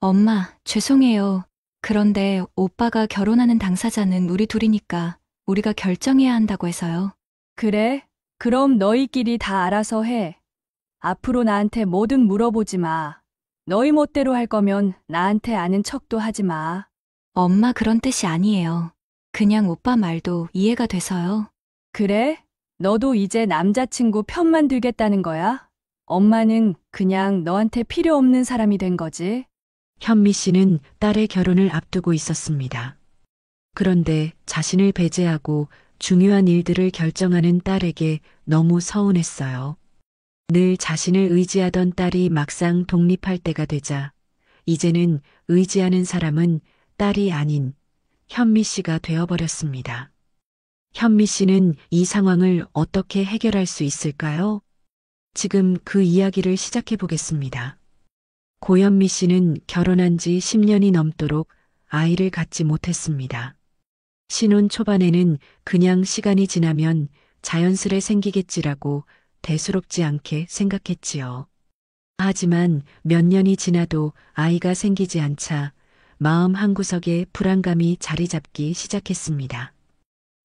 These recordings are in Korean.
엄마, 죄송해요. 그런데 오빠가 결혼하는 당사자는 우리 둘이니까 우리가 결정해야 한다고 해서요. 그래? 그럼 너희끼리 다 알아서 해. 앞으로 나한테 뭐든 물어보지 마. 너희 멋대로 할 거면 나한테 아는 척도 하지 마. 엄마 그런 뜻이 아니에요. 그냥 오빠 말도 이해가 돼서요. 그래? 너도 이제 남자친구 편만 들겠다는 거야? 엄마는 그냥 너한테 필요 없는 사람이 된 거지. 현미 씨는 딸의 결혼을 앞두고 있었습니다. 그런데 자신을 배제하고 중요한 일들을 결정하는 딸에게 너무 서운했어요. 늘 자신을 의지하던 딸이 막상 독립할 때가 되자 이제는 의지하는 사람은 딸이 아닌 현미 씨가 되어버렸습니다. 현미 씨는 이 상황을 어떻게 해결할 수 있을까요? 지금 그 이야기를 시작해 보겠습니다. 고현미 씨는 결혼한 지 10년이 넘도록 아이를 갖지 못했습니다. 신혼 초반에는 그냥 시간이 지나면 자연스레 생기겠지라고 대수롭지 않게 생각했지요. 하지만 몇 년이 지나도 아이가 생기지 않자 마음 한구석에 불안감이 자리 잡기 시작했습니다.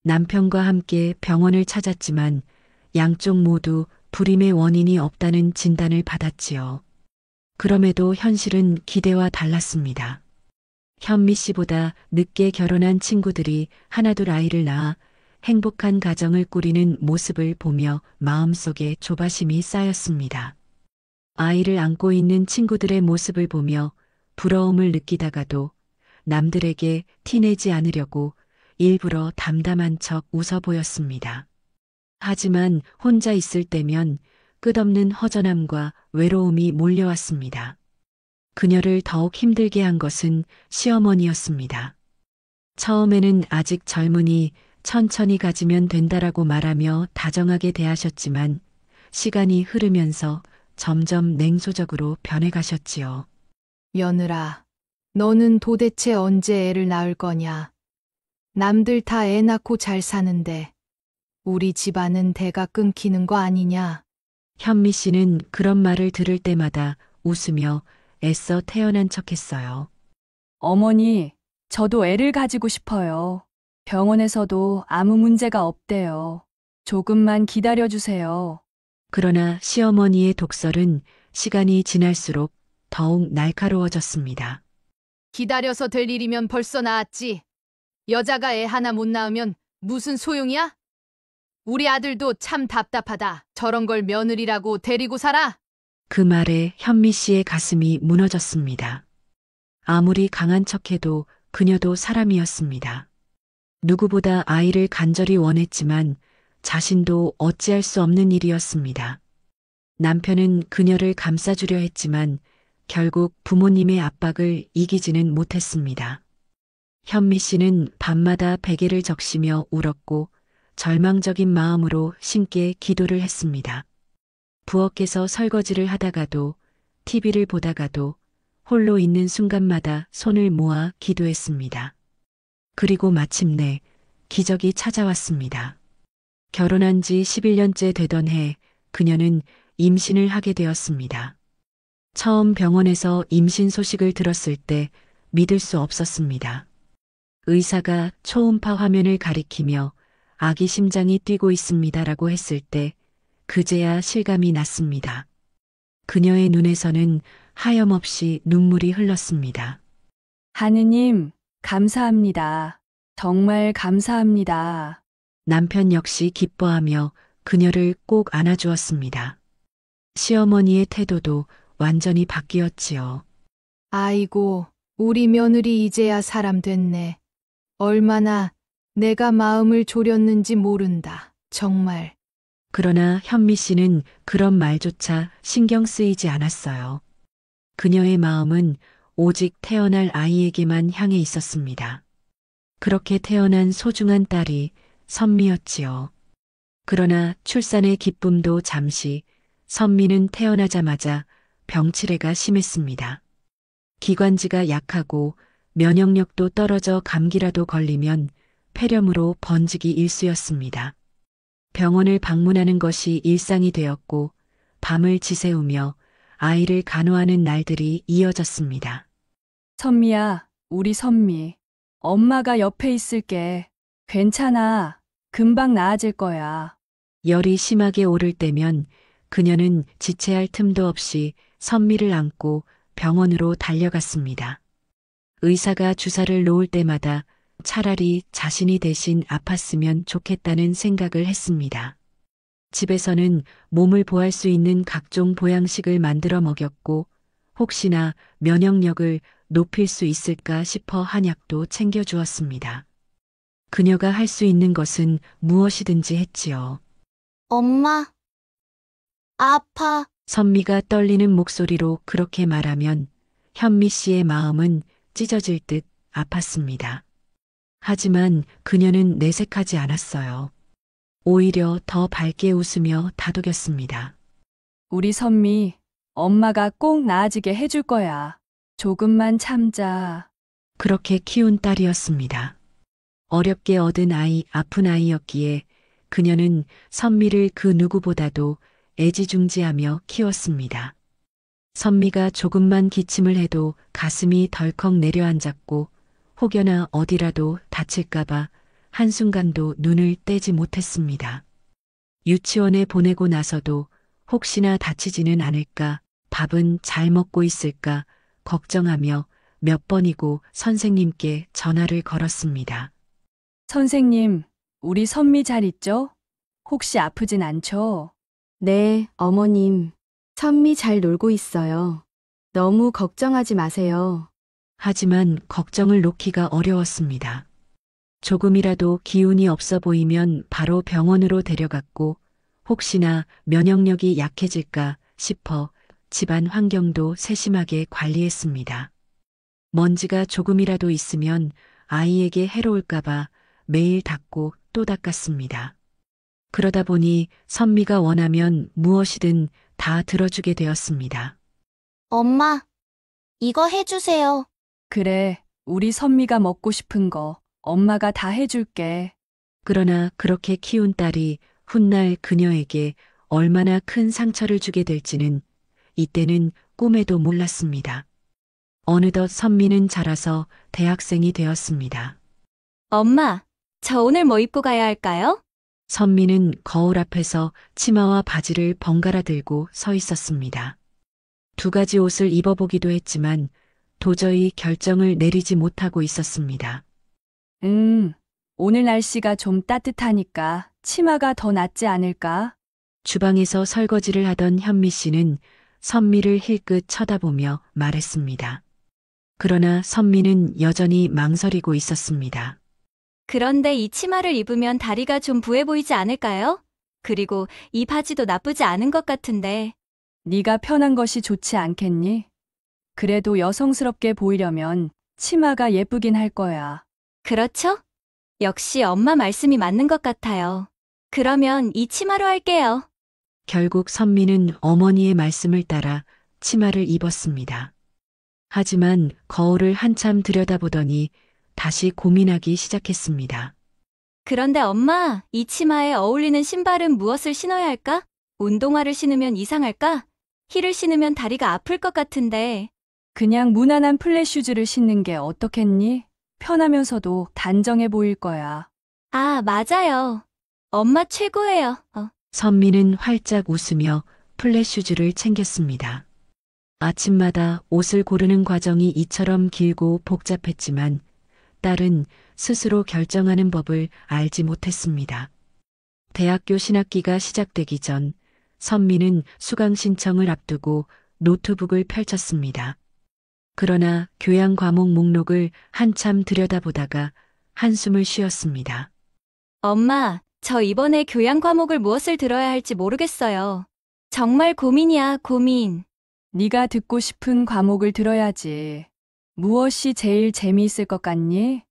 남편과 함께 병원을 찾았지만 양쪽 모두 불임의 원인이 없다는 진단을 받았지요. 그럼에도 현실은 기대와 달랐습니다. 현미 씨보다 늦게 결혼한 친구들이 하나둘 아이를 낳아 행복한 가정을 꾸리는 모습을 보며 마음속에 조바심이 쌓였습니다. 아이를 안고 있는 친구들의 모습을 보며 부러움을 느끼다가도 남들에게 티내지 않으려고 일부러 담담한 척 웃어 보였습니다. 하지만 혼자 있을 때면 끝없는 허전함과 외로움이 몰려왔습니다. 그녀를 더욱 힘들게 한 것은 시어머니였습니다. 처음에는 아직 젊으니 천천히 가지면 된다라고 말하며 다정하게 대하셨지만 시간이 흐르면서 점점 냉소적으로 변해가셨지요. 며느라, 너는 도대체 언제 애를 낳을 거냐? 남들 다 애 낳고 잘 사는데 우리 집안은 대가 끊기는 거 아니냐? 현미 씨는 그런 말을 들을 때마다 웃으며 애써 태어난 척했어요. 어머니, 저도 애를 가지고 싶어요. 병원에서도 아무 문제가 없대요. 조금만 기다려주세요. 그러나 시어머니의 독설은 시간이 지날수록 더욱 날카로워졌습니다. 기다려서 될 일이면 벌써 낳았지. 여자가 애 하나 못 낳으면 무슨 소용이야? 우리 아들도 참 답답하다. 저런 걸 며느리라고 데리고 살아? 그 말에 현미 씨의 가슴이 무너졌습니다. 아무리 강한 척해도 그녀도 사람이었습니다. 누구보다 아이를 간절히 원했지만 자신도 어찌할 수 없는 일이었습니다. 남편은 그녀를 감싸주려 했지만 결국 부모님의 압박을 이기지는 못했습니다. 현미 씨는 밤마다 베개를 적시며 울었고 절망적인 마음으로 신께 기도를 했습니다. 부엌에서 설거지를 하다가도 TV를 보다가도 홀로 있는 순간마다 손을 모아 기도했습니다. 그리고 마침내 기적이 찾아왔습니다. 결혼한 지 11년째 되던 해 그녀는 임신을 하게 되었습니다. 처음 병원에서 임신 소식을 들었을 때 믿을 수 없었습니다. 의사가 초음파 화면을 가리키며 아기 심장이 뛰고 있습니다라고 했을 때 그제야 실감이 났습니다. 그녀의 눈에서는 하염없이 눈물이 흘렀습니다. 하느님, 감사합니다. 정말 감사합니다. 남편 역시 기뻐하며 그녀를 꼭 안아주었습니다. 시어머니의 태도도 완전히 바뀌었지요. 아이고, 우리 며느리 이제야 사람 됐네. 얼마나 내가 마음을 졸였는지 모른다. 정말. 그러나 현미 씨는 그런 말조차 신경 쓰이지 않았어요. 그녀의 마음은 오직 태어날 아이에게만 향해 있었습니다. 그렇게 태어난 소중한 딸이 선미였지요. 그러나 출산의 기쁨도 잠시 선미는 태어나자마자 병치레가 심했습니다. 기관지가 약하고 면역력도 떨어져 감기라도 걸리면 폐렴으로 번지기 일쑤였습니다. 병원을 방문하는 것이 일상이 되었고 밤을 지새우며 아이를 간호하는 날들이 이어졌습니다. 선미야, 우리 선미. 엄마가 옆에 있을게. 괜찮아. 금방 나아질 거야. 열이 심하게 오를 때면 그녀는 지체할 틈도 없이 선미를 안고 병원으로 달려갔습니다. 의사가 주사를 놓을 때마다 차라리 자신이 대신 아팠으면 좋겠다는 생각을 했습니다. 집에서는 몸을 보할 수 있는 각종 보양식을 만들어 먹였고 혹시나 면역력을 높일 수 있을까 싶어 한약도 챙겨주었습니다. 그녀가 할 수 있는 것은 무엇이든지 했지요. 엄마, 아파. 선미가 떨리는 목소리로 그렇게 말하면 현미 씨의 마음은 찢어질 듯 아팠습니다. 하지만 그녀는 내색하지 않았어요. 오히려 더 밝게 웃으며 다독였습니다. 우리 선미, 엄마가 꼭 나아지게 해줄 거야. 조금만 참자. 그렇게 키운 딸이었습니다. 어렵게 얻은 아이, 아픈 아이였기에 그녀는 선미를 그 누구보다도 애지중지하며 키웠습니다. 선미가 조금만 기침을 해도 가슴이 덜컥 내려앉았고 혹여나 어디라도 다칠까봐 한순간도 눈을 떼지 못했습니다. 유치원에 보내고 나서도 혹시나 다치지는 않을까, 밥은 잘 먹고 있을까 걱정하며 몇 번이고 선생님께 전화를 걸었습니다. 선생님, 우리 선미 잘 있죠? 혹시 아프진 않죠? 네, 어머님. 선미 잘 놀고 있어요. 너무 걱정하지 마세요. 하지만 걱정을 놓기가 어려웠습니다. 조금이라도 기운이 없어 보이면 바로 병원으로 데려갔고 혹시나 면역력이 약해질까 싶어 집안 환경도 세심하게 관리했습니다. 먼지가 조금이라도 있으면 아이에게 해로울까봐 매일 닦고 또 닦았습니다. 그러다 보니 선미가 원하면 무엇이든 다 들어주게 되었습니다. 엄마, 이거 해주세요. 그래, 우리 선미가 먹고 싶은 거 엄마가 다 해줄게. 그러나 그렇게 키운 딸이 훗날 그녀에게 얼마나 큰 상처를 주게 될지는 이때는 꿈에도 몰랐습니다. 어느덧 선미는 자라서 대학생이 되었습니다. 엄마, 저 오늘 뭐 입고 가야 할까요? 선미는 거울 앞에서 치마와 바지를 번갈아 들고 서 있었습니다. 두 가지 옷을 입어보기도 했지만 도저히 결정을 내리지 못하고 있었습니다. 오늘 날씨가 좀 따뜻하니까 치마가 더 낫지 않을까? 주방에서 설거지를 하던 현미 씨는 선미를 힐끗 쳐다보며 말했습니다. 그러나 선미는 여전히 망설이고 있었습니다. 그런데 이 치마를 입으면 다리가 좀 부해 보이지 않을까요? 그리고 이 바지도 나쁘지 않은 것 같은데. 네가 편한 것이 좋지 않겠니? 그래도 여성스럽게 보이려면 치마가 예쁘긴 할 거야. 그렇죠? 역시 엄마 말씀이 맞는 것 같아요. 그러면 이 치마로 할게요. 결국 선미는 어머니의 말씀을 따라 치마를 입었습니다. 하지만 거울을 한참 들여다보더니 다시 고민하기 시작했습니다. 그런데 엄마, 이 치마에 어울리는 신발은 무엇을 신어야 할까? 운동화를 신으면 이상할까? 힐을 신으면 다리가 아플 것 같은데. 그냥 무난한 플랫 슈즈를 신는 게 어떻겠니? 편하면서도 단정해 보일 거야. 아, 맞아요. 엄마 최고예요. 선미는 활짝 웃으며 플랫슈즈를 챙겼습니다. 아침마다 옷을 고르는 과정이 이처럼 길고 복잡했지만 딸은 스스로 결정하는 법을 알지 못했습니다. 대학교 신학기가 시작되기 전 선미는 수강 신청을 앞두고 노트북을 펼쳤습니다. 그러나 교양 과목 목록을 한참 들여다보다가 한숨을 쉬었습니다. 엄마, 저 이번에 교양 과목을 무엇을 들어야 할지 모르겠어요. 정말 고민이야, 고민. 네가 듣고 싶은 과목을 들어야지. 무엇이 제일 재미있을 것 같니?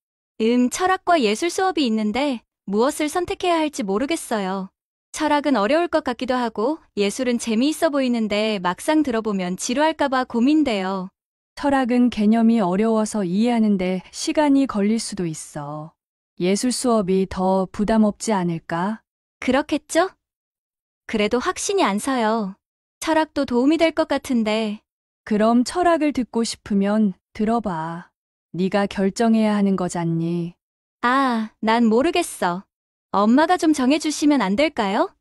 철학과 예술 수업이 있는데 무엇을 선택해야 할지 모르겠어요. 철학은 어려울 것 같기도 하고 예술은 재미있어 보이는데 막상 들어보면 지루할까봐 고민돼요. 철학은 개념이 어려워서 이해하는데 시간이 걸릴 수도 있어. 예술 수업이 더 부담 없지 않을까? 그렇겠죠? 그래도 확신이 안 서요. 철학도 도움이 될 것 같은데. 그럼 철학을 듣고 싶으면 들어봐. 네가 결정해야 하는 거잖니. 아, 난 모르겠어. 엄마가 좀 정해주시면 안 될까요?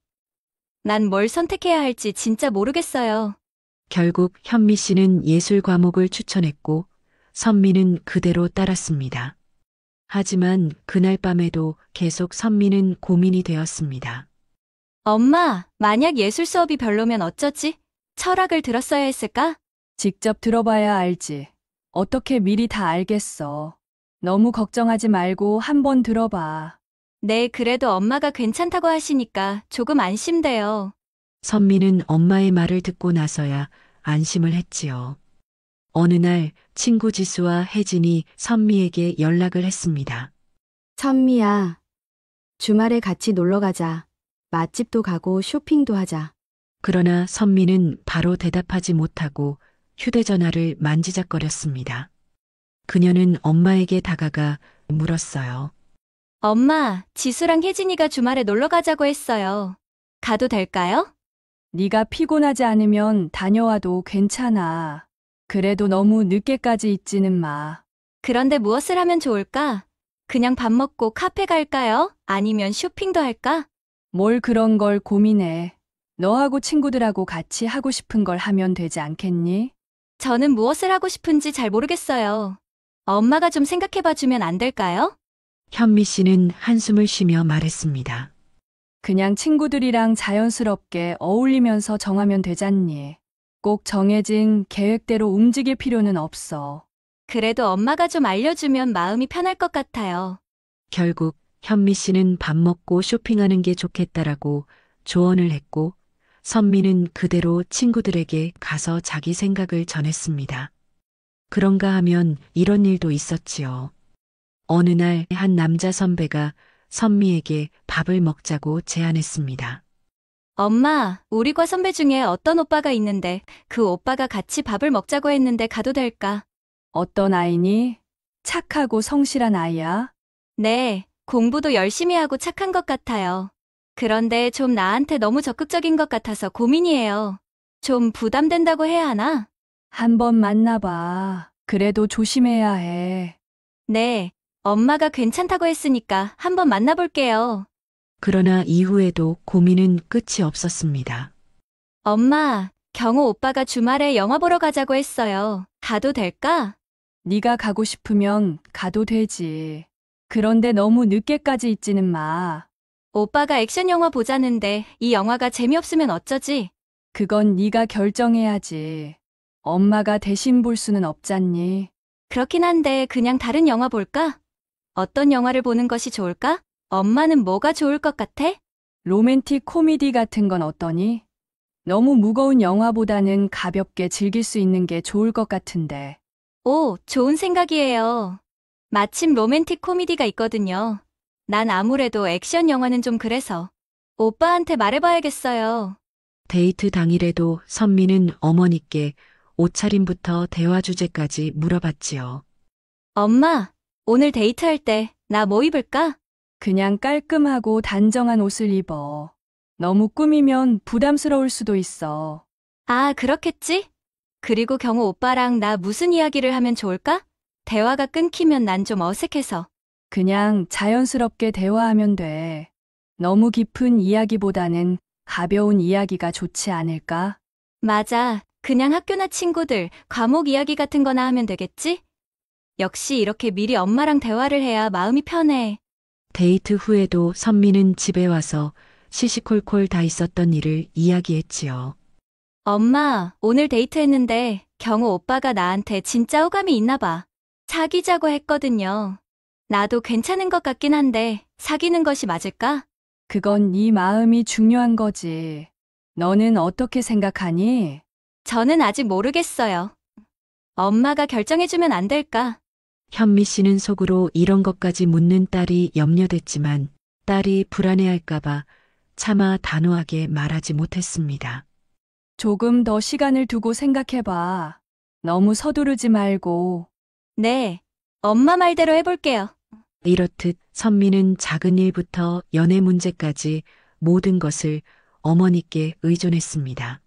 난 뭘 선택해야 할지 진짜 모르겠어요. 결국 현미 씨는 예술 과목을 추천했고 선미는 그대로 따랐습니다. 하지만 그날 밤에도 계속 선미는 고민이 되었습니다. 엄마, 만약 예술 수업이 별로면 어쩌지? 철학을 들었어야 했을까? 직접 들어봐야 알지. 어떻게 미리 다 알겠어. 너무 걱정하지 말고 한번 들어봐. 네, 그래도 엄마가 괜찮다고 하시니까 조금 안심돼요. 선미는 엄마의 말을 듣고 나서야 안심을 했지요. 어느 날 친구 지수와 혜진이 선미에게 연락을 했습니다. 선미야, 주말에 같이 놀러 가자. 맛집도 가고 쇼핑도 하자. 그러나 선미는 바로 대답하지 못하고 휴대전화를 만지작거렸습니다. 그녀는 엄마에게 다가가 물었어요. 엄마, 지수랑 혜진이가 주말에 놀러 가자고 했어요. 가도 될까요? 네가 피곤하지 않으면 다녀와도 괜찮아. 그래도 너무 늦게까지 있지는 마. 그런데 무엇을 하면 좋을까? 그냥 밥 먹고 카페 갈까요? 아니면 쇼핑도 할까? 뭘 그런 걸 고민해. 너하고 친구들하고 같이 하고 싶은 걸 하면 되지 않겠니? 저는 무엇을 하고 싶은지 잘 모르겠어요. 엄마가 좀 생각해봐 주면 안 될까요? 현미 씨는 한숨을 쉬며 말했습니다. 그냥 친구들이랑 자연스럽게 어울리면서 정하면 되잖니. 꼭 정해진 계획대로 움직일 필요는 없어. 그래도 엄마가 좀 알려주면 마음이 편할 것 같아요. 결국 현미 씨는 밥 먹고 쇼핑하는 게 좋겠다라고 조언을 했고 선미는 그대로 친구들에게 가서 자기 생각을 전했습니다. 그런가 하면 이런 일도 있었지요. 어느 날 한 남자 선배가 선미에게 밥을 먹자고 제안했습니다. 엄마, 우리 과 선배 중에 어떤 오빠가 있는데 그 오빠가 같이 밥을 먹자고 했는데 가도 될까? 어떤 아이니? 착하고 성실한 아이야? 네, 공부도 열심히 하고 착한 것 같아요. 그런데 좀 나한테 너무 적극적인 것 같아서 고민이에요. 좀 부담된다고 해야 하나? 한번 만나봐. 그래도 조심해야 해. 네, 엄마가 괜찮다고 했으니까 한번 만나볼게요. 그러나 이후에도 고민은 끝이 없었습니다. 엄마, 경호 오빠가 주말에 영화 보러 가자고 했어요. 가도 될까? 네가 가고 싶으면 가도 되지. 그런데 너무 늦게까지 있지는 마. 오빠가 액션 영화 보자는데 이 영화가 재미없으면 어쩌지? 그건 네가 결정해야지. 엄마가 대신 볼 수는 없잖니. 그렇긴 한데 그냥 다른 영화 볼까? 어떤 영화를 보는 것이 좋을까? 엄마는 뭐가 좋을 것 같아? 로맨틱 코미디 같은 건 어떠니? 너무 무거운 영화보다는 가볍게 즐길 수 있는 게 좋을 것 같은데. 오, 좋은 생각이에요. 마침 로맨틱 코미디가 있거든요. 난 아무래도 액션 영화는 좀 그래서. 오빠한테 말해봐야겠어요. 데이트 당일에도 선미는 어머니께 옷차림부터 대화 주제까지 물어봤지요. 엄마, 오늘 데이트할 때 나 뭐 입을까? 그냥 깔끔하고 단정한 옷을 입어. 너무 꾸미면 부담스러울 수도 있어. 아, 그렇겠지? 그리고 경호 오빠랑 나 무슨 이야기를 하면 좋을까? 대화가 끊기면 난 좀 어색해서. 그냥 자연스럽게 대화하면 돼. 너무 깊은 이야기보다는 가벼운 이야기가 좋지 않을까? 맞아. 그냥 학교나 친구들, 과목 이야기 같은 거나 하면 되겠지? 역시 이렇게 미리 엄마랑 대화를 해야 마음이 편해. 데이트 후에도 선미는 집에 와서 시시콜콜 다 있었던 일을 이야기했지요. 엄마, 오늘 데이트했는데 경호 오빠가 나한테 진짜 호감이 있나 봐. 사귀자고 했거든요. 나도 괜찮은 것 같긴 한데 사귀는 것이 맞을까? 그건 네 마음이 중요한 거지. 너는 어떻게 생각하니? 저는 아직 모르겠어요. 엄마가 결정해주면 안 될까? 현미 씨는 속으로 이런 것까지 묻는 딸이 염려됐지만 딸이 불안해할까봐 차마 단호하게 말하지 못했습니다. 조금 더 시간을 두고 생각해봐. 너무 서두르지 말고. 네, 엄마 말대로 해볼게요. 이렇듯 선미는 작은 일부터 연애 문제까지 모든 것을 어머니께 의존했습니다.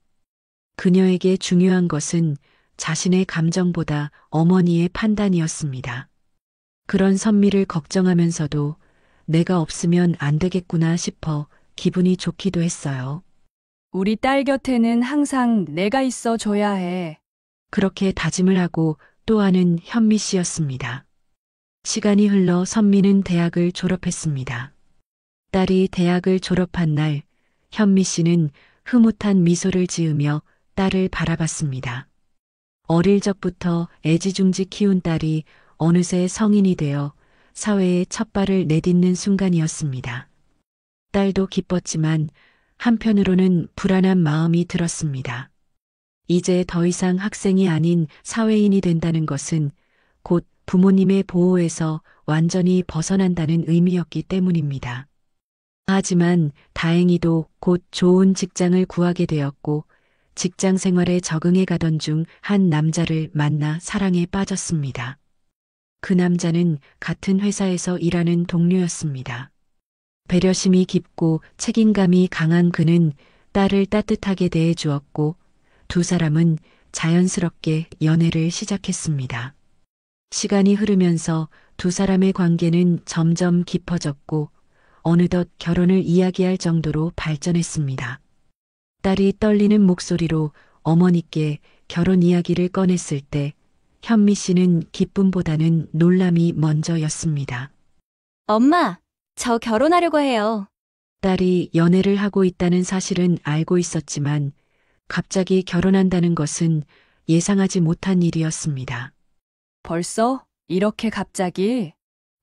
그녀에게 중요한 것은 자신의 감정보다 어머니의 판단이었습니다. 그런 선미를 걱정하면서도 내가 없으면 안 되겠구나 싶어 기분이 좋기도 했어요. 우리 딸 곁에는 항상 내가 있어 줘야 해. 그렇게 다짐을 하고 또 하는 현미 씨였습니다. 시간이 흘러 선미는 대학을 졸업했습니다. 딸이 대학을 졸업한 날, 현미 씨는 흐뭇한 미소를 지으며 딸을 바라봤습니다. 어릴 적부터 애지중지 키운 딸이 어느새 성인이 되어 사회에 첫 발을 내딛는 순간이었습니다. 딸도 기뻤지만 한편으로는 불안한 마음이 들었습니다. 이제 더 이상 학생이 아닌 사회인이 된다는 것은 곧 부모님의 보호에서 완전히 벗어난다는 의미였기 때문입니다. 하지만 다행히도 곧 좋은 직장을 구하게 되었고 직장 생활에 적응해 가던 중 한 남자를 만나 사랑에 빠졌습니다. 그 남자는 같은 회사에서 일하는 동료였습니다. 배려심이 깊고 책임감이 강한 그는 딸을 따뜻하게 대해 주었고 두 사람은 자연스럽게 연애를 시작했습니다. 시간이 흐르면서 두 사람의 관계는 점점 깊어졌고 어느덧 결혼을 이야기할 정도로 발전했습니다. 딸이 떨리는 목소리로 어머니께 결혼 이야기를 꺼냈을 때 현미 씨는 기쁨보다는 놀람이 먼저였습니다. 엄마, 저 결혼하려고 해요. 딸이 연애를 하고 있다는 사실은 알고 있었지만 갑자기 결혼한다는 것은 예상하지 못한 일이었습니다. 벌써? 이렇게 갑자기?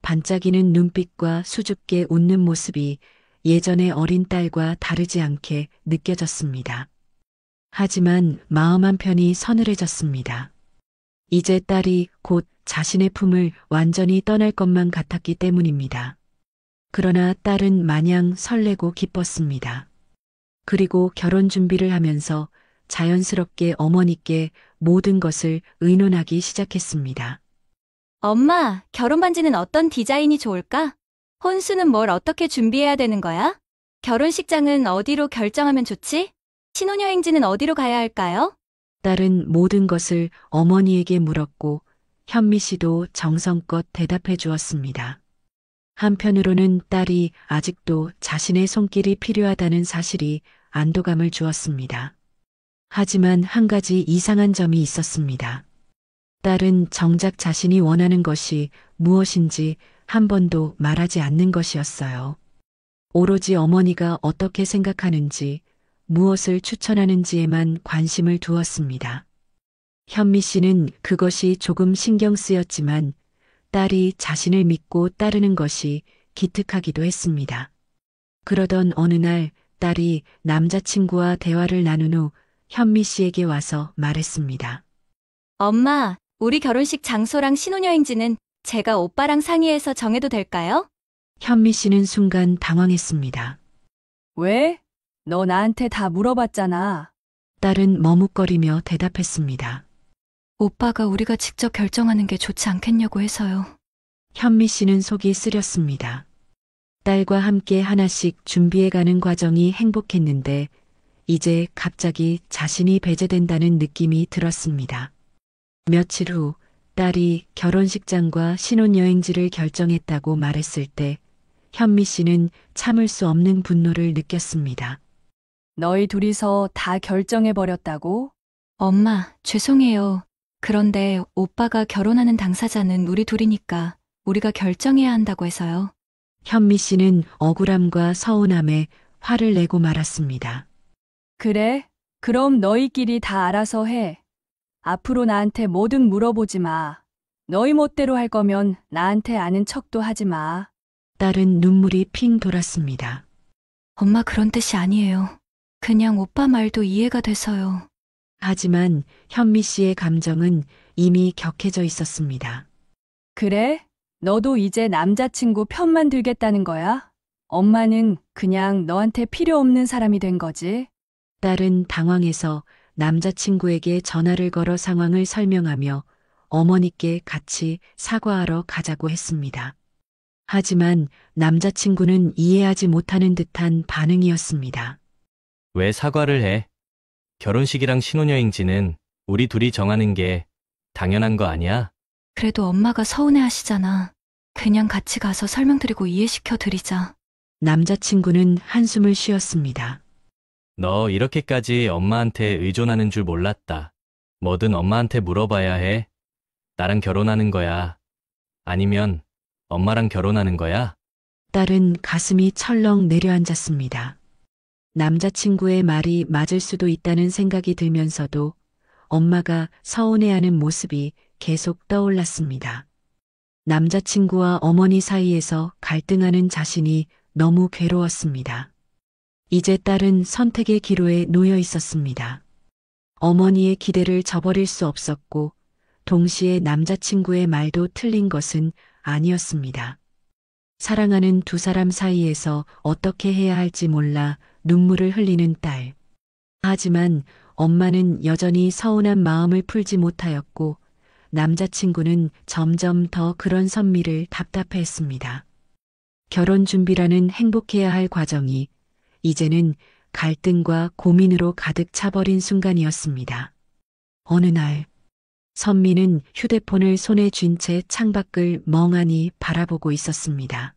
반짝이는 눈빛과 수줍게 웃는 모습이 예전의 어린 딸과 다르지 않게 느껴졌습니다. 하지만 마음 한편이 서늘해졌습니다. 이제 딸이 곧 자신의 품을 완전히 떠날 것만 같았기 때문입니다. 그러나 딸은 마냥 설레고 기뻤습니다. 그리고 결혼 준비를 하면서 자연스럽게 어머니께 모든 것을 의논하기 시작했습니다. 엄마, 결혼 반지는 어떤 디자인이 좋을까? 혼수는 뭘 어떻게 준비해야 되는 거야? 결혼식장은 어디로 결정하면 좋지? 신혼여행지는 어디로 가야 할까요? 딸은 모든 것을 어머니에게 물었고 현미 씨도 정성껏 대답해 주었습니다. 한편으로는 딸이 아직도 자신의 손길이 필요하다는 사실이 안도감을 주었습니다. 하지만 한 가지 이상한 점이 있었습니다. 딸은 정작 자신이 원하는 것이 무엇인지 한 번도 말하지 않는 것이었어요. 오로지 어머니가 어떻게 생각하는지, 무엇을 추천하는지에만 관심을 두었습니다. 현미 씨는 그것이 조금 신경 쓰였지만 딸이 자신을 믿고 따르는 것이 기특하기도 했습니다. 그러던 어느 날 딸이 남자친구와 대화를 나눈 후 현미 씨에게 와서 말했습니다. 엄마, 우리 결혼식 장소랑 신혼여행지는 제가 오빠랑 상의해서 정해도 될까요? 현미 씨는 순간 당황했습니다. 왜? 너 나한테 다 물어봤잖아. 딸은 머뭇거리며 대답했습니다. 오빠가 우리가 직접 결정하는 게 좋지 않겠냐고 해서요. 현미 씨는 속이 쓰렸습니다. 딸과 함께 하나씩 준비해가는 과정이 행복했는데 이제 갑자기 자신이 배제된다는 느낌이 들었습니다. 며칠 후 딸이 결혼식장과 신혼여행지를 결정했다고 말했을 때 현미 씨는 참을 수 없는 분노를 느꼈습니다. 너희 둘이서 다 결정해버렸다고? 엄마, 죄송해요. 그런데 오빠가 결혼하는 당사자는 우리 둘이니까 우리가 결정해야 한다고 해서요. 현미 씨는 억울함과 서운함에 화를 내고 말았습니다. 그래? 그럼 너희끼리 다 알아서 해. 앞으로 나한테 뭐든 물어보지 마. 너희 멋대로 할 거면 나한테 아는 척도 하지 마. 딸은 눈물이 핑 돌았습니다. 엄마 그런 뜻이 아니에요. 그냥 오빠 말도 이해가 돼서요. 하지만 현미 씨의 감정은 이미 격해져 있었습니다. 그래? 너도 이제 남자친구 편만 들겠다는 거야? 엄마는 그냥 너한테 필요 없는 사람이 된 거지? 딸은 당황해서 남자친구에게 전화를 걸어 상황을 설명하며 어머니께 같이 사과하러 가자고 했습니다. 하지만 남자친구는 이해하지 못하는 듯한 반응이었습니다. 왜 사과를 해? 결혼식이랑 신혼여행지는 우리 둘이 정하는 게 당연한 거 아니야? 그래도 엄마가 서운해 하시잖아. 그냥 같이 가서 설명드리고 이해시켜 드리자. 남자친구는 한숨을 쉬었습니다. 너 이렇게까지 엄마한테 의존하는 줄 몰랐다. 뭐든 엄마한테 물어봐야 해. 나랑 결혼하는 거야? 아니면 엄마랑 결혼하는 거야? 딸은 가슴이 철렁 내려앉았습니다. 남자친구의 말이 맞을 수도 있다는 생각이 들면서도 엄마가 서운해하는 모습이 계속 떠올랐습니다. 남자친구와 어머니 사이에서 갈등하는 자신이 너무 괴로웠습니다. 이제 딸은 선택의 기로에 놓여 있었습니다. 어머니의 기대를 저버릴 수 없었고, 동시에 남자친구의 말도 틀린 것은 아니었습니다. 사랑하는 두 사람 사이에서 어떻게 해야 할지 몰라 눈물을 흘리는 딸. 하지만 엄마는 여전히 서운한 마음을 풀지 못하였고, 남자친구는 점점 더 그런 선미를 답답해했습니다. 결혼 준비라는 행복해야 할 과정이 이제는 갈등과 고민으로 가득 차버린 순간이었습니다. 어느 날, 선미는 휴대폰을 손에 쥔 채 창밖을 멍하니 바라보고 있었습니다.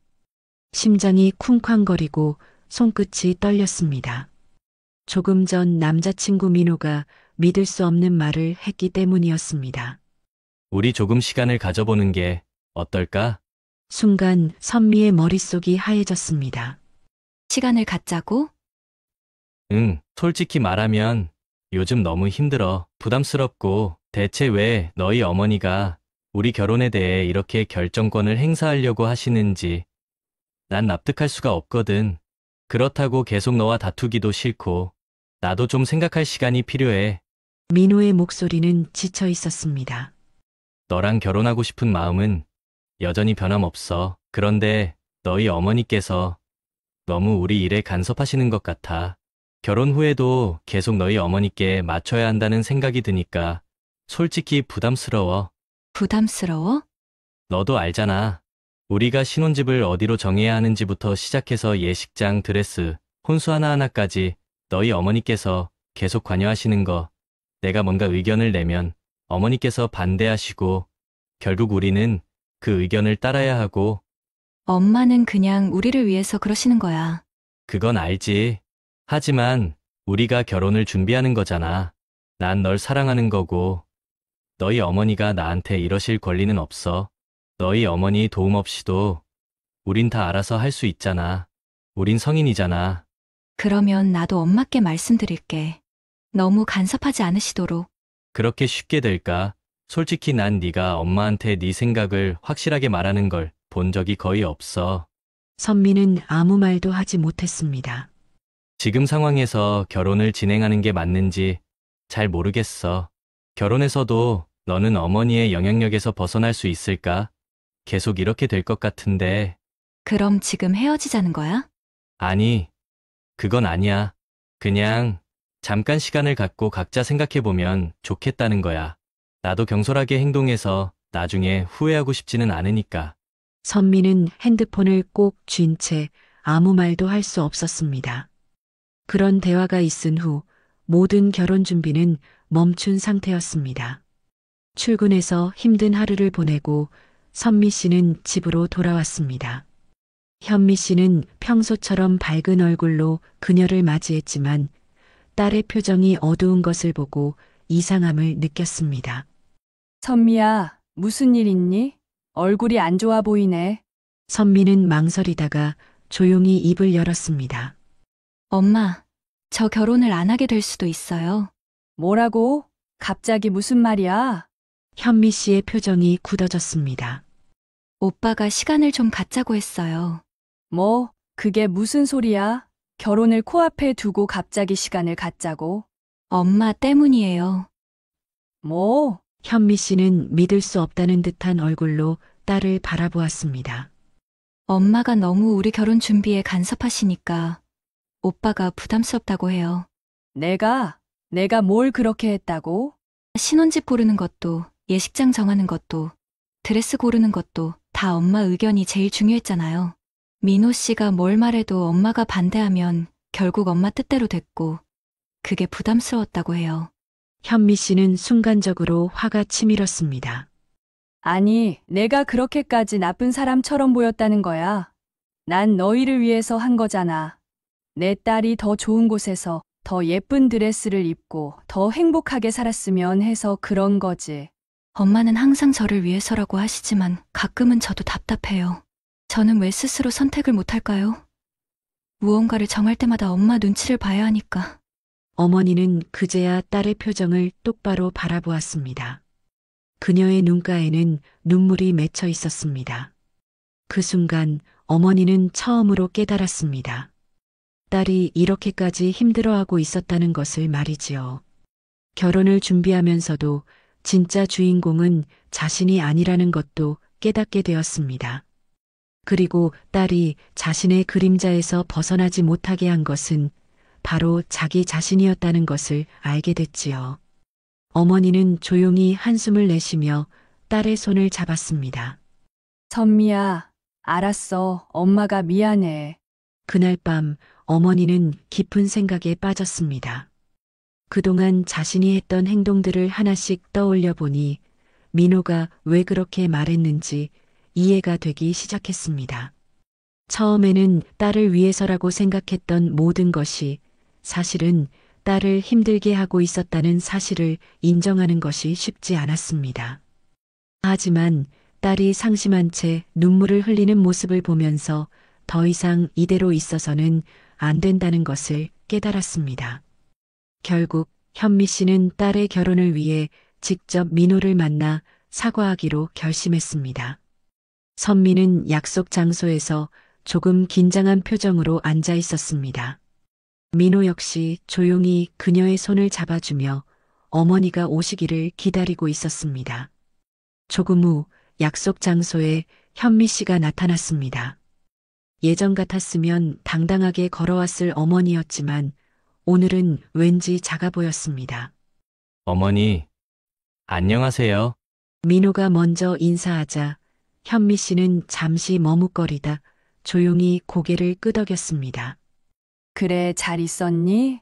심장이 쿵쾅거리고 손끝이 떨렸습니다. 조금 전 남자친구 민호가 믿을 수 없는 말을 했기 때문이었습니다. 우리 조금 시간을 가져보는 게 어떨까? 순간 선미의 머릿속이 하얘졌습니다. 시간을 갖자고? 응, 솔직히 말하면 요즘 너무 힘들어. 부담스럽고 대체 왜 너희 어머니가 우리 결혼에 대해 이렇게 결정권을 행사하려고 하시는지 난 납득할 수가 없거든. 그렇다고 계속 너와 다투기도 싫고 나도 좀 생각할 시간이 필요해. 민호의 목소리는 지쳐 있었습니다. 너랑 결혼하고 싶은 마음은 여전히 변함없어. 그런데 너희 어머니께서 너무 우리 일에 간섭하시는 것 같아. 결혼 후에도 계속 너희 어머니께 맞춰야 한다는 생각이 드니까 솔직히 부담스러워. 부담스러워? 너도 알잖아. 우리가 신혼집을 어디로 정해야 하는지부터 시작해서 예식장, 드레스, 혼수 하나하나까지 너희 어머니께서 계속 관여하시는 거. 내가 뭔가 의견을 내면 어머니께서 반대하시고 결국 우리는 그 의견을 따라야 하고. 엄마는 그냥 우리를 위해서 그러시는 거야. 그건 알지. 하지만 우리가 결혼을 준비하는 거잖아. 난 널 사랑하는 거고 너희 어머니가 나한테 이러실 권리는 없어. 너희 어머니 도움 없이도 우린 다 알아서 할 수 있잖아. 우린 성인이잖아. 그러면 나도 엄마께 말씀드릴게. 너무 간섭하지 않으시도록. 그렇게 쉽게 될까? 솔직히 난 네가 엄마한테 네 생각을 확실하게 말하는 걸 본 적이 거의 없어. 선미는 아무 말도 하지 못했습니다. 지금 상황에서 결혼을 진행하는 게 맞는지 잘 모르겠어. 결혼해서도 너는 어머니의 영향력에서 벗어날 수 있을까? 계속 이렇게 될 것 같은데. 그럼 지금 헤어지자는 거야? 아니, 그건 아니야. 그냥 잠깐 시간을 갖고 각자 생각해보면 좋겠다는 거야. 나도 경솔하게 행동해서 나중에 후회하고 싶지는 않으니까. 선미는 핸드폰을 꼭 쥔 채 아무 말도 할 수 없었습니다. 그런 대화가 있은 후 모든 결혼 준비는 멈춘 상태였습니다. 출근해서 힘든 하루를 보내고 선미 씨는 집으로 돌아왔습니다. 현미 씨는 평소처럼 밝은 얼굴로 그녀를 맞이했지만 딸의 표정이 어두운 것을 보고 이상함을 느꼈습니다. 선미야, 무슨 일 있니? 얼굴이 안 좋아 보이네. 선미는 망설이다가 조용히 입을 열었습니다. 엄마, 저 결혼을 안 하게 될 수도 있어요. 뭐라고? 갑자기 무슨 말이야? 현미 씨의 표정이 굳어졌습니다. 오빠가 시간을 좀 갖자고 했어요. 뭐, 그게 무슨 소리야? 결혼을 코앞에 두고 갑자기 시간을 갖자고? 엄마 때문이에요. 뭐, 현미 씨는 믿을 수 없다는 듯한 얼굴로 딸을 바라보았습니다. 엄마가 너무 우리 결혼 준비에 간섭하시니까 오빠가 부담스럽다고 해요. 내가 뭘 그렇게 했다고? 신혼집 고르는 것도, 예식장 정하는 것도, 드레스 고르는 것도 다 엄마 의견이 제일 중요했잖아요. 민호 씨가 뭘 말해도 엄마가 반대하면 결국 엄마 뜻대로 됐고, 그게 부담스러웠다고 해요. 현미 씨는 순간적으로 화가 치밀었습니다. 아니, 내가 그렇게까지 나쁜 사람처럼 보였다는 거야. 난 너희를 위해서 한 거잖아. 내 딸이 더 좋은 곳에서 더 예쁜 드레스를 입고 더 행복하게 살았으면 해서 그런 거지. 엄마는 항상 저를 위해서라고 하시지만 가끔은 저도 답답해요. 저는 왜 스스로 선택을 못할까요? 무언가를 정할 때마다 엄마 눈치를 봐야 하니까. 어머니는 그제야 딸의 표정을 똑바로 바라보았습니다. 그녀의 눈가에는 눈물이 맺혀 있었습니다. 그 순간 어머니는 처음으로 깨달았습니다. 딸이 이렇게까지 힘들어하고 있었다는 것을 말이지요. 결혼을 준비하면서도 진짜 주인공은 자신이 아니라는 것도 깨닫게 되었습니다. 그리고 딸이 자신의 그림자에서 벗어나지 못하게 한 것은 바로 자기 자신이었다는 것을 알게 됐지요. 어머니는 조용히 한숨을 내쉬며 딸의 손을 잡았습니다. 선미야, 알았어. 엄마가 미안해. 그날 밤 어머니는 깊은 생각에 빠졌습니다. 그동안 자신이 했던 행동들을 하나씩 떠올려 보니 민호가 왜 그렇게 말했는지 이해가 되기 시작했습니다. 처음에는 딸을 위해서라고 생각했던 모든 것이 사실은 딸을 힘들게 하고 있었다는 사실을 인정하는 것이 쉽지 않았습니다. 하지만 딸이 상심한 채 눈물을 흘리는 모습을 보면서 더 이상 이대로 있어서는 안 된다는 것을 깨달았습니다. 결국 현미 씨는 딸의 결혼을 위해 직접 민호를 만나 사과하기로 결심했습니다. 선미는 약속 장소에서 조금 긴장한 표정으로 앉아 있었습니다. 민호 역시 조용히 그녀의 손을 잡아주며 어머니가 오시기를 기다리고 있었습니다. 조금 후 약속 장소에 현미 씨가 나타났습니다. 예전 같았으면 당당하게 걸어왔을 어머니였지만 오늘은 왠지 작아 보였습니다. 어머니, 안녕하세요. 민호가 먼저 인사하자 현미 씨는 잠시 머뭇거리다 조용히 고개를 끄덕였습니다. 그래, 잘 있었니?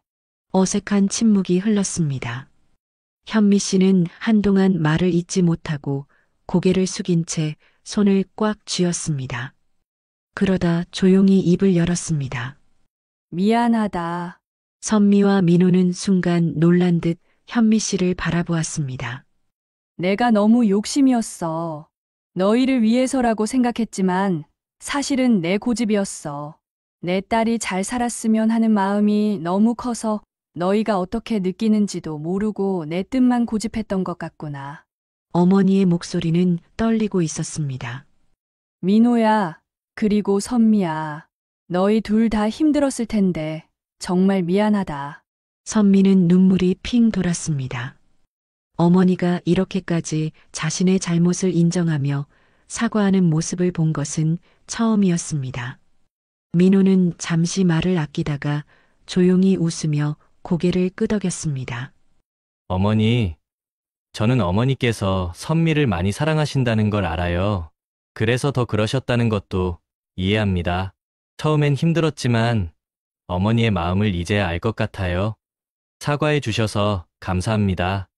어색한 침묵이 흘렀습니다. 현미 씨는 한동안 말을 잇지 못하고 고개를 숙인 채 손을 꽉 쥐었습니다. 그러다 조용히 입을 열었습니다. 미안하다. 선미와 민호는 순간 놀란 듯 현미 씨를 바라보았습니다. 내가 너무 욕심이었어. 너희를 위해서라고 생각했지만 사실은 내 고집이었어. 내 딸이 잘 살았으면 하는 마음이 너무 커서 너희가 어떻게 느끼는지도 모르고 내 뜻만 고집했던 것 같구나. 어머니의 목소리는 떨리고 있었습니다. 민호야, 그리고 선미야. 너희 둘 다 힘들었을 텐데 정말 미안하다. 선미는 눈물이 핑 돌았습니다. 어머니가 이렇게까지 자신의 잘못을 인정하며 사과하는 모습을 본 것은 처음이었습니다. 민호는 잠시 말을 아끼다가 조용히 웃으며 고개를 끄덕였습니다. 어머니, 저는 어머니께서 선미를 많이 사랑하신다는 걸 알아요. 그래서 더 그러셨다는 것도 이해합니다. 처음엔 힘들었지만 어머니의 마음을 이제야 알 것 같아요. 사과해 주셔서 감사합니다.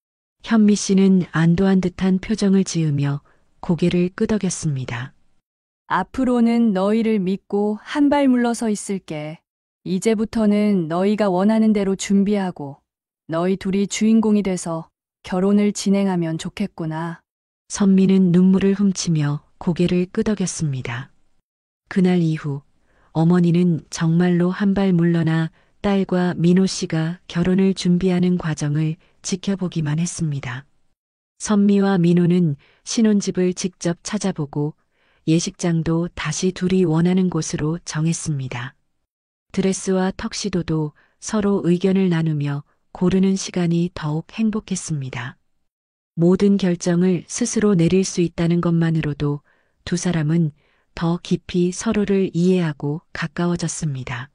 현미 씨는 안도한 듯한 표정을 지으며 고개를 끄덕였습니다. 앞으로는 너희를 믿고 한 발 물러서 있을게. 이제부터는 너희가 원하는 대로 준비하고 너희 둘이 주인공이 돼서 결혼을 진행하면 좋겠구나. 선미는 눈물을 훔치며 고개를 끄덕였습니다. 그날 이후 어머니는 정말로 한 발 물러나 딸과 민호 씨가 결혼을 준비하는 과정을 지켜보기만 했습니다. 선미와 민호는 신혼집을 직접 찾아보고 예식장도 다시 둘이 원하는 곳으로 정했습니다. 드레스와 턱시도도 서로 의견을 나누며 고르는 시간이 더욱 행복했습니다. 모든 결정을 스스로 내릴 수 있다는 것만으로도 두 사람은 더 깊이 서로를 이해하고 가까워졌습니다.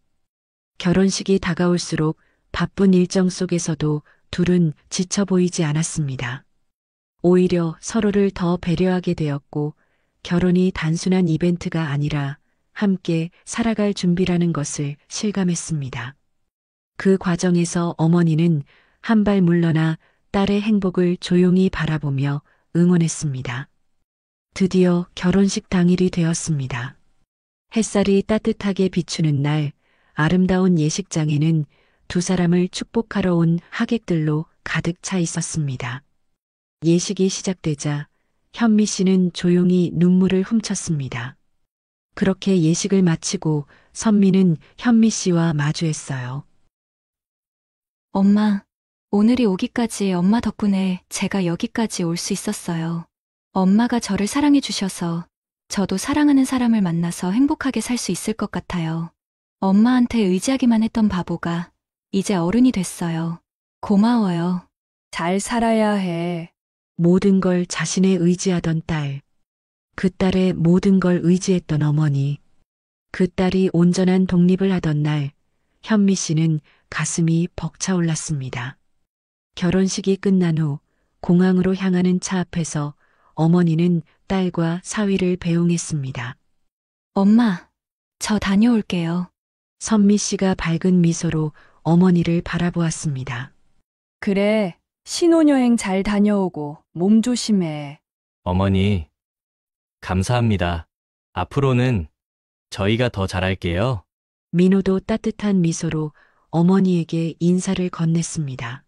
결혼식이 다가올수록 바쁜 일정 속에서도 둘은 지쳐 보이지 않았습니다. 오히려 서로를 더 배려하게 되었고 결혼이 단순한 이벤트가 아니라 함께 살아갈 준비라는 것을 실감했습니다. 그 과정에서 어머니는 한 발 물러나 딸의 행복을 조용히 바라보며 응원했습니다. 드디어 결혼식 당일이 되었습니다. 햇살이 따뜻하게 비추는 날, 아름다운 예식장에는 두 사람을 축복하러 온 하객들로 가득 차 있었습니다. 예식이 시작되자 현미 씨는 조용히 눈물을 훔쳤습니다. 그렇게 예식을 마치고 선미는 현미 씨와 마주했어요. 엄마, 오늘이 오기까지 엄마 덕분에 제가 여기까지 올 수 있었어요. 엄마가 저를 사랑해 주셔서 저도 사랑하는 사람을 만나서 행복하게 살 수 있을 것 같아요. 엄마한테 의지하기만 했던 바보가 이제 어른이 됐어요. 고마워요. 잘 살아야 해. 모든 걸 자신에 의지하던 딸. 그 딸의 모든 걸 의지했던 어머니. 그 딸이 온전한 독립을 하던 날, 현미 씨는 가슴이 벅차올랐습니다. 결혼식이 끝난 후 공항으로 향하는 차 앞에서 어머니는 딸과 사위를 배웅했습니다. 엄마, 저 다녀올게요. 선미 씨가 밝은 미소로 어머니를 바라보았습니다. 그래, 신혼여행 잘 다녀오고 몸 조심해. 어머니, 감사합니다. 앞으로는 저희가 더 잘할게요. 민호도 따뜻한 미소로 어머니에게 인사를 건넸습니다.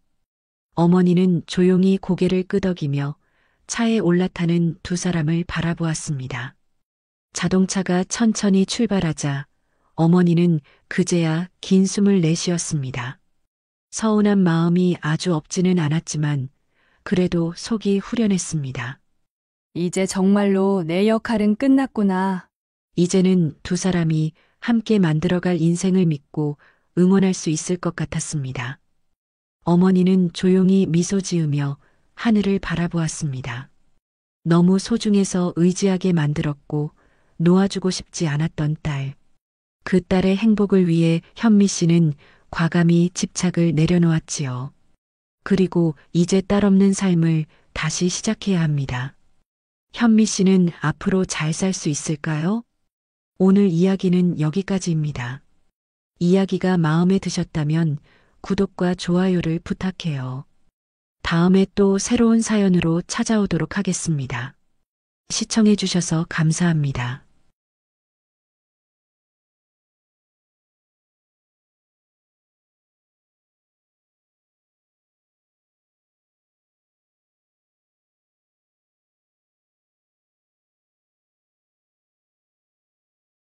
어머니는 조용히 고개를 끄덕이며 차에 올라타는 두 사람을 바라보았습니다. 자동차가 천천히 출발하자 어머니는 그제야 긴 숨을 내쉬었습니다. 서운한 마음이 아주 없지는 않았지만 그래도 속이 후련했습니다. 이제 정말로 내 역할은 끝났구나. 이제는 두 사람이 함께 만들어갈 인생을 믿고 응원할 수 있을 것 같았습니다. 어머니는 조용히 미소 지으며 하늘을 바라보았습니다. 너무 소중해서 의지하게 만들었고 놓아주고 싶지 않았던 딸. 그 딸의 행복을 위해 현미 씨는 과감히 집착을 내려놓았지요. 그리고 이제 딸 없는 삶을 다시 시작해야 합니다. 현미 씨는 앞으로 잘 살 수 있을까요? 오늘 이야기는 여기까지입니다. 이야기가 마음에 드셨다면 구독과 좋아요를 부탁해요. 다음에 또 새로운 사연으로 찾아오도록 하겠습니다. 시청해주셔서 감사합니다.